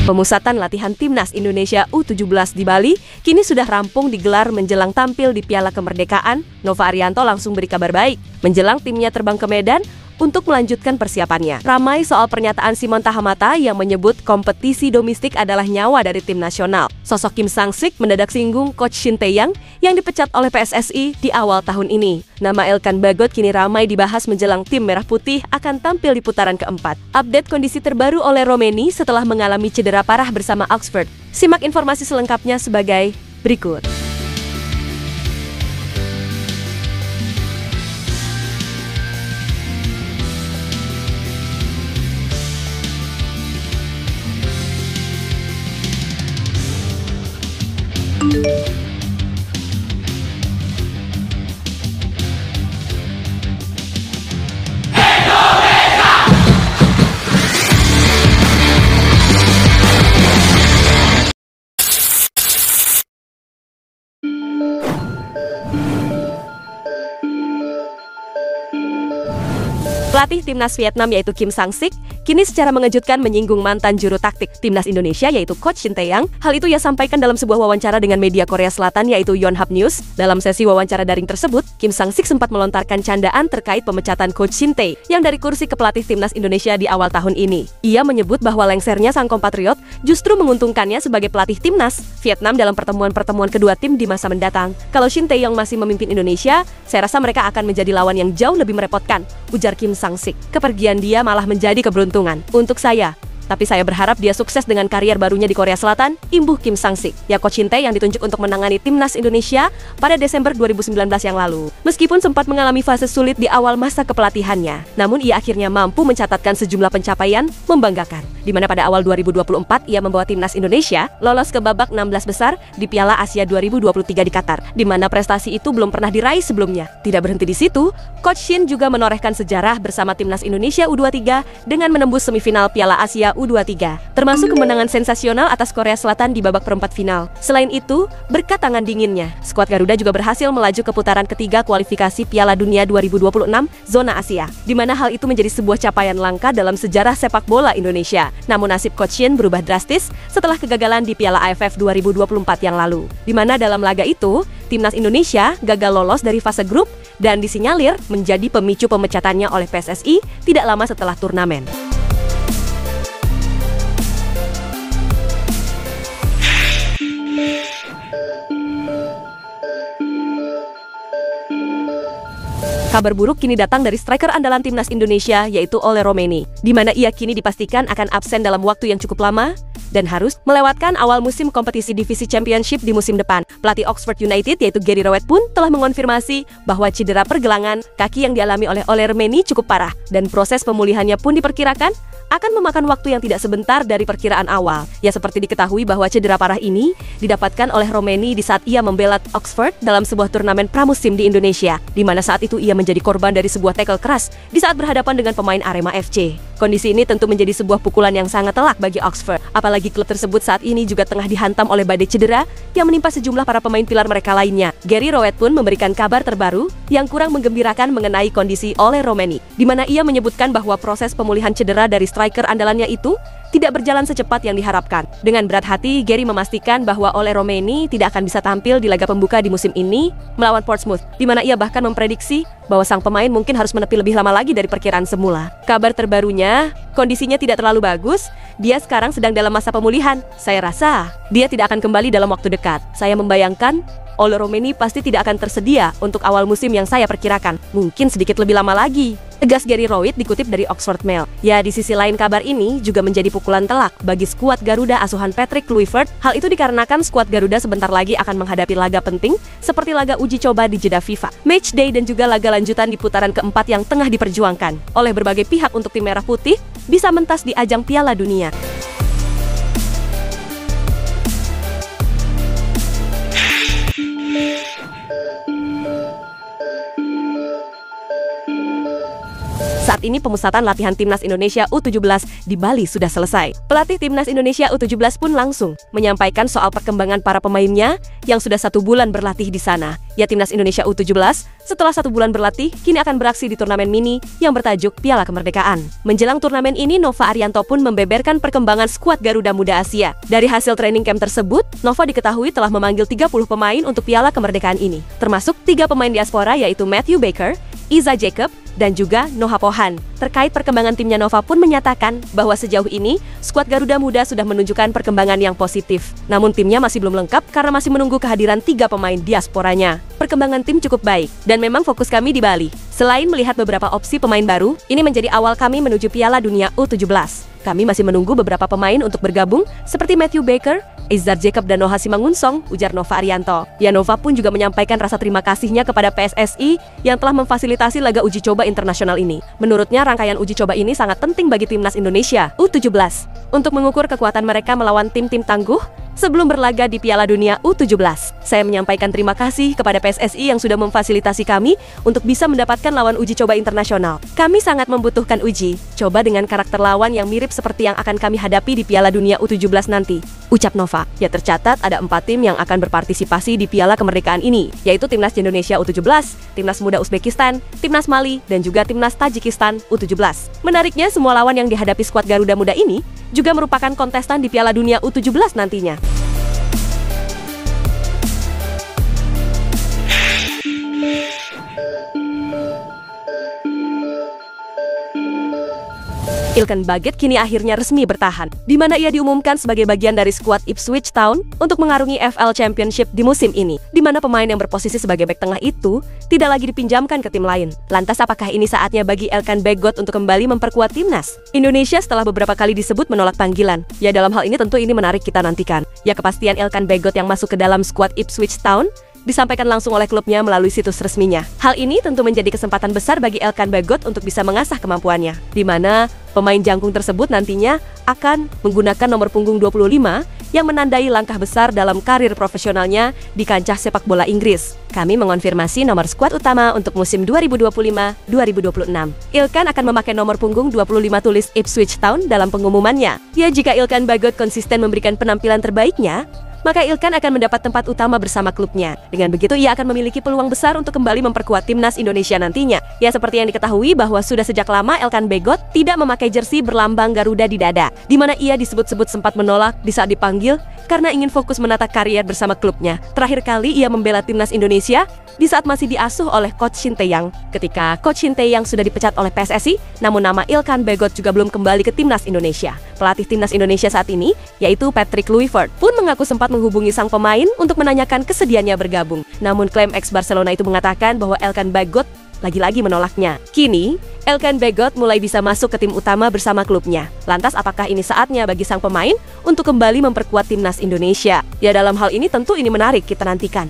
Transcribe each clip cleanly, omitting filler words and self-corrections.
Pemusatan latihan Timnas Indonesia U17 di Bali kini sudah rampung digelar menjelang tampil di Piala Kemerdekaan. Nova Arianto langsung beri kabar baik menjelang timnya terbang ke Medan untuk melanjutkan persiapannya. Ramai soal pernyataan Simon Tahamata yang menyebut kompetisi domestik adalah nyawa dari tim nasional. Sosok Kim Sang-sik mendadak singgung Coach Shin Tae-yong yang dipecat oleh PSSI di awal tahun ini. Nama Elkan Bagot kini ramai dibahas menjelang tim Merah Putih akan tampil di putaran keempat. Update kondisi terbaru oleh Romeni setelah mengalami cedera parah bersama Oxford. Simak informasi selengkapnya sebagai berikut. Pelatih timnas Vietnam yaitu Kim Sang-sik kini secara mengejutkan menyinggung mantan juru taktik timnas Indonesia yaitu Coach Shin Tae-yong. Hal itu ia sampaikan dalam sebuah wawancara dengan media Korea Selatan yaitu Yonhap News. Dalam sesi wawancara daring tersebut, Kim Sang-sik sempat melontarkan candaan terkait pemecatan Coach Shin Tae yang dari kursi kepelatih timnas Indonesia di awal tahun ini. Ia menyebut bahwa lengsernya sang kompatriot justru menguntungkannya sebagai pelatih timnas Vietnam dalam pertemuan-pertemuan kedua tim di masa mendatang. Kalau Shin Tae-yong masih memimpin Indonesia, saya rasa mereka akan menjadi lawan yang jauh lebih merepotkan, ujar Kim Sang-sik. Kepergian dia malah menjadi keberuntungan untuk saya. Tapi saya berharap dia sukses dengan karier barunya di Korea Selatan, imbuh Kim Sang-sik. Ya, Coach Shin Tae yang ditunjuk untuk menangani timnas Indonesia pada Desember 2019 yang lalu. Meskipun sempat mengalami fase sulit di awal masa kepelatihannya, namun ia akhirnya mampu mencatatkan sejumlah pencapaian membanggakan. Di mana pada awal 2024 ia membawa timnas Indonesia lolos ke babak 16 besar di Piala Asia 2023 di Qatar, di mana prestasi itu belum pernah diraih sebelumnya. Tidak berhenti di situ, Coach Shin juga menorehkan sejarah bersama timnas Indonesia U23 dengan menembus semifinal Piala Asia U23, termasuk kemenangan sensasional atas Korea Selatan di babak perempat final. Selain itu, berkat tangan dinginnya, skuad Garuda juga berhasil melaju ke putaran ketiga kualifikasi Piala Dunia 2026 zona Asia, di mana hal itu menjadi sebuah capaian langka dalam sejarah sepak bola Indonesia. Namun nasib Coach Shin berubah drastis setelah kegagalan di Piala AFF 2024 yang lalu, di mana dalam laga itu, timnas Indonesia gagal lolos dari fase grup dan disinyalir menjadi pemicu pemecatannya oleh PSSI tidak lama setelah turnamen. Kabar buruk kini datang dari striker andalan timnas Indonesia yaitu Ole Romeni, di mana ia kini dipastikan akan absen dalam waktu yang cukup lama dan harus melewatkan awal musim kompetisi divisi championship di musim depan. Pelatih Oxford United yaitu Gary Rowett pun telah mengonfirmasi bahwa cedera pergelangan kaki yang dialami oleh Ole Romeni cukup parah dan proses pemulihannya pun diperkirakan akan memakan waktu yang tidak sebentar dari perkiraan awal. Ya, seperti diketahui bahwa cedera parah ini didapatkan oleh Romeni di saat ia membela Oxford dalam sebuah turnamen pramusim di Indonesia, di mana saat itu ia menjadi korban dari sebuah tackle keras di saat berhadapan dengan pemain Arema FC. Kondisi ini tentu menjadi sebuah pukulan yang sangat telak bagi Oxford, apalagi klub tersebut saat ini juga tengah dihantam oleh badai cedera yang menimpa sejumlah para pemain pilar mereka lainnya. Gary Rowett pun memberikan kabar terbaru yang kurang menggembirakan mengenai kondisi Ole Romeni, di mana ia menyebutkan bahwa proses pemulihan cedera dari striker andalannya itu tidak berjalan secepat yang diharapkan. Dengan berat hati, Gary memastikan bahwa Ole Romeni tidak akan bisa tampil di laga pembuka di musim ini melawan Portsmouth, di mana ia bahkan memprediksi bahwa sang pemain mungkin harus menepi lebih lama lagi dari perkiraan semula. Kabar terbarunya, kondisinya tidak terlalu bagus. Dia sekarang sedang dalam masa pemulihan. Saya rasa dia tidak akan kembali dalam waktu dekat. Saya membayangkan Ole Romeni pasti tidak akan tersedia untuk awal musim yang saya perkirakan. Mungkin sedikit lebih lama lagi, tegas Gary Rowett dikutip dari Oxford Mail. Ya, di sisi lain kabar ini juga menjadi pukulan telak bagi skuad Garuda asuhan Patrick Kluivert. Hal itu dikarenakan skuad Garuda sebentar lagi akan menghadapi laga penting seperti laga uji coba di Jeddah FIFA, Matchday dan juga laga lanjutan di putaran keempat yang tengah diperjuangkan oleh berbagai pihak untuk tim Merah Putih bisa mentas di ajang Piala Dunia. Saat saat ini pemusatan latihan Timnas Indonesia U17 di Bali sudah selesai. Pelatih Timnas Indonesia U17 pun langsung menyampaikan soal perkembangan para pemainnya yang sudah 1 bulan berlatih di sana. Ya, Timnas Indonesia U17 setelah 1 bulan berlatih kini akan beraksi di turnamen mini yang bertajuk Piala Kemerdekaan. Menjelang turnamen ini, Nova Arianto pun membeberkan perkembangan skuad Garuda Muda Asia. Dari hasil training camp tersebut, Nova diketahui telah memanggil 30 pemain untuk Piala Kemerdekaan ini, termasuk 3 pemain diaspora yaitu Matthew Baker, Iza Jacob, dan juga Noha Pohan. Terkait perkembangan timnya, Nova pun menyatakan bahwa sejauh ini skuad Garuda Muda sudah menunjukkan perkembangan yang positif. Namun timnya masih belum lengkap karena masih menunggu kehadiran 3 pemain diasporanya. Perkembangan tim cukup baik dan memang fokus kami di Bali. Selain melihat beberapa opsi pemain baru, ini menjadi awal kami menuju Piala Dunia U17. Kami masih menunggu beberapa pemain untuk bergabung seperti Matthew Baker, Izzar Jacob, dan Noha Simangunsong, ujar Nova Arianto. Ya, Nova pun juga menyampaikan rasa terima kasihnya kepada PSSI yang telah memfasilitasi laga uji coba internasional ini. Menurutnya, rangkaian uji coba ini sangat penting bagi Timnas Indonesia U17 untuk mengukur kekuatan mereka melawan tim-tim tangguh sebelum berlaga di Piala Dunia U17. Saya menyampaikan terima kasih kepada PSSI yang sudah memfasilitasi kami untuk bisa mendapatkan lawan uji coba internasional. Kami sangat membutuhkan uji coba dengan karakter lawan yang mirip seperti yang akan kami hadapi di Piala Dunia U17 nanti, ucap Nova. Ya, tercatat ada 4 tim yang akan berpartisipasi di Piala Kemerdekaan ini, yaitu Timnas Indonesia U17, Timnas Muda Uzbekistan, Timnas Mali, dan juga Timnas Tajikistan U17. Menariknya, semua lawan yang dihadapi skuad Garuda Muda ini juga merupakan kontestan di Piala Dunia U17 nantinya. Ilkan Baget kini akhirnya resmi bertahan, di mana ia diumumkan sebagai bagian dari skuad Ipswich Town untuk mengarungi FL Championship di musim ini, di mana pemain yang berposisi sebagai bek tengah itu tidak lagi dipinjamkan ke tim lain. Lantas apakah ini saatnya bagi Ilkan Baget untuk kembali memperkuat timnas Indonesia setelah beberapa kali disebut menolak panggilan? Ya, dalam hal ini tentu ini menarik kita nantikan. Ya, kepastian Ilkan Baget yang masuk ke dalam skuad Ipswich Town disampaikan langsung oleh klubnya melalui situs resminya. Hal ini tentu menjadi kesempatan besar bagi Ilkan Baget untuk bisa mengasah kemampuannya, di mana pemain jangkung tersebut nantinya akan menggunakan nomor punggung 25 yang menandai langkah besar dalam karir profesionalnya di kancah sepak bola Inggris. Kami mengonfirmasi nomor skuad utama untuk musim 2025-2026. Ilkan akan memakai nomor punggung 25 tulis Ipswich Town dalam pengumumannya. Ya, jika Ilkan Baget konsisten memberikan penampilan terbaiknya, maka Ilkan akan mendapat tempat utama bersama klubnya. Dengan begitu, ia akan memiliki peluang besar untuk kembali memperkuat timnas Indonesia nantinya. Ya, seperti yang diketahui bahwa sudah sejak lama Ilkan Baget tidak memakai jersey berlambang Garuda di dada, di mana ia disebut-sebut sempat menolak di saat dipanggil karena ingin fokus menata karier bersama klubnya. Terakhir kali ia membela timnas Indonesia di saat masih diasuh oleh Coach Shin Tae-yong. Ketika Coach Shin Tae-yong sudah dipecat oleh PSSI, namun nama Ilkan Baget juga belum kembali ke timnas Indonesia. Pelatih timnas Indonesia saat ini, yaitu Patrick Kluivert, pun mengaku sempat menghubungi sang pemain untuk menanyakan kesediaannya bergabung. Namun klaim ex-Barcelona itu mengatakan bahwa Ilkan Baget lagi-lagi menolaknya. Kini, Ilkan Baget mulai bisa masuk ke tim utama bersama klubnya. Lantas apakah ini saatnya bagi sang pemain untuk kembali memperkuat timnas Indonesia? Ya, dalam hal ini tentu ini menarik kita nantikan.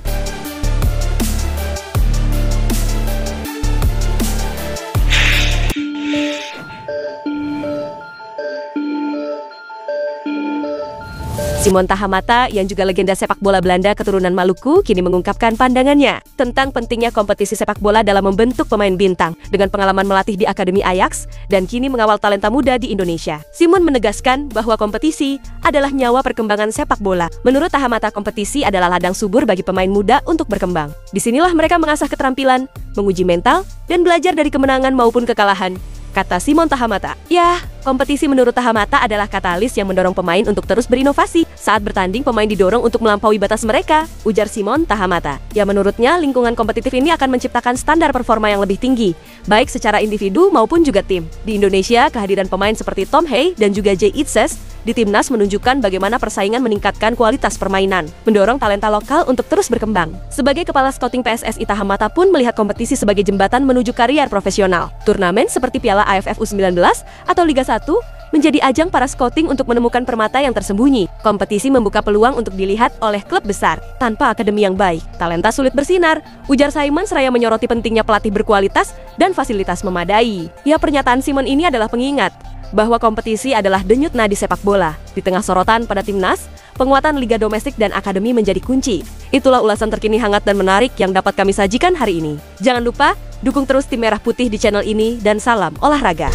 Simon Tahamata yang juga legenda sepak bola Belanda keturunan Maluku kini mengungkapkan pandangannya tentang pentingnya kompetisi sepak bola dalam membentuk pemain bintang dengan pengalaman melatih di Akademi Ajax dan kini mengawal talenta muda di Indonesia. Simon menegaskan bahwa kompetisi adalah nyawa perkembangan sepak bola. Menurut Tahamata, kompetisi adalah ladang subur bagi pemain muda untuk berkembang. Disinilah mereka mengasah keterampilan, menguji mental, dan belajar dari kemenangan maupun kekalahan, kata Simon Tahamata. Ya, kompetisi menurut Tahamata adalah katalis yang mendorong pemain untuk terus berinovasi. Saat bertanding, pemain didorong untuk melampaui batas mereka, ujar Simon Tahamata. Ya, menurutnya, lingkungan kompetitif ini akan menciptakan standar performa yang lebih tinggi, baik secara individu maupun juga tim. Di Indonesia, kehadiran pemain seperti Tom Hey dan juga Jay Itzes di timnas menunjukkan bagaimana persaingan meningkatkan kualitas permainan, mendorong talenta lokal untuk terus berkembang. Sebagai kepala scouting PSSI, Tahamata pun melihat kompetisi sebagai jembatan menuju karier profesional. Turnamen seperti Piala AFF U19 atau Liga 1 menjadi ajang para scouting untuk menemukan permata yang tersembunyi. Kompetisi membuka peluang untuk dilihat oleh klub besar. Tanpa akademi yang baik, talenta sulit bersinar, ujar Simon seraya menyoroti pentingnya pelatih berkualitas dan fasilitas memadai. Ya, pernyataan Simon ini adalah pengingat bahwa kompetisi adalah denyut nadi sepak bola. Di tengah sorotan pada timnas, penguatan liga domestik dan akademi menjadi kunci. Itulah ulasan terkini hangat dan menarik yang dapat kami sajikan hari ini. Jangan lupa Dukung terus tim Merah Putih di channel ini dan salam olahraga.